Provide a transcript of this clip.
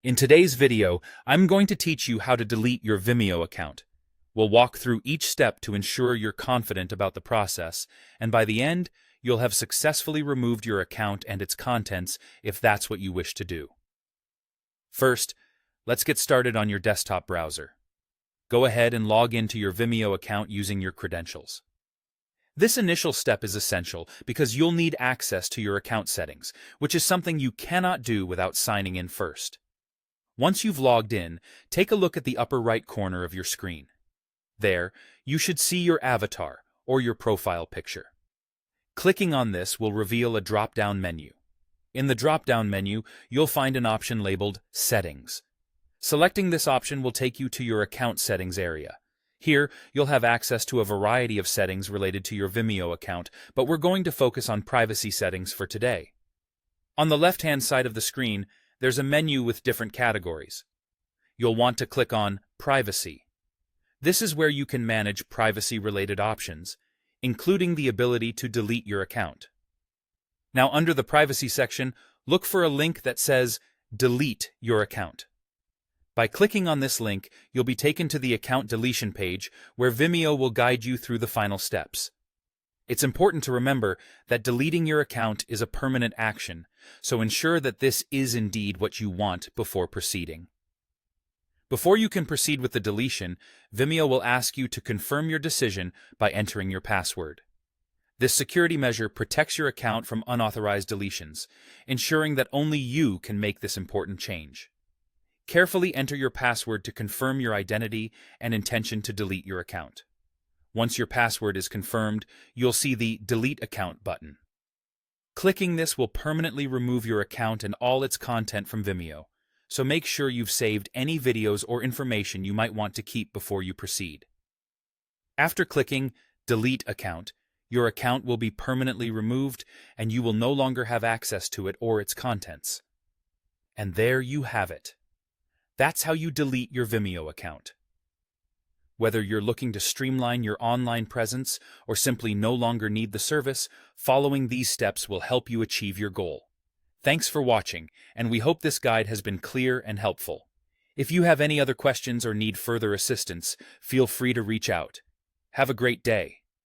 In today's video, I'm going to teach you how to delete your Vimeo account. We'll walk through each step to ensure you're confident about the process, and by the end, you'll have successfully removed your account and its contents if that's what you wish to do. First, let's get started on your desktop browser. Go ahead and log into your Vimeo account using your credentials. This initial step is essential because you'll need access to your account settings, which is something you cannot do without signing in first. Once you've logged in, take a look at the upper right corner of your screen. There, you should see your avatar, or your profile picture. Clicking on this will reveal a drop-down menu. In the drop-down menu, you'll find an option labeled Settings. Selecting this option will take you to your account settings area. Here, you'll have access to a variety of settings related to your Vimeo account, but we're going to focus on privacy settings for today. On the left-hand side of the screen, there's a menu with different categories. You'll want to click on Privacy. This is where you can manage privacy-related options, including the ability to delete your account. Now, under the Privacy section, look for a link that says Delete Your Account. By clicking on this link, you'll be taken to the account deletion page, where Vimeo will guide you through the final steps. It's important to remember that deleting your account is a permanent action, so ensure that this is indeed what you want before proceeding. Before you can proceed with the deletion, Vimeo will ask you to confirm your decision by entering your password. This security measure protects your account from unauthorized deletions, ensuring that only you can make this important change. Carefully enter your password to confirm your identity and intention to delete your account. Once your password is confirmed, you'll see the Delete Account button. Clicking this will permanently remove your account and all its content from Vimeo, so make sure you've saved any videos or information you might want to keep before you proceed. After clicking Delete Account, your account will be permanently removed and you will no longer have access to it or its contents. And there you have it. That's how you delete your Vimeo account. Whether you're looking to streamline your online presence or simply no longer need the service, following these steps will help you achieve your goal. Thanks for watching, and we hope this guide has been clear and helpful. If you have any other questions or need further assistance, feel free to reach out. Have a great day.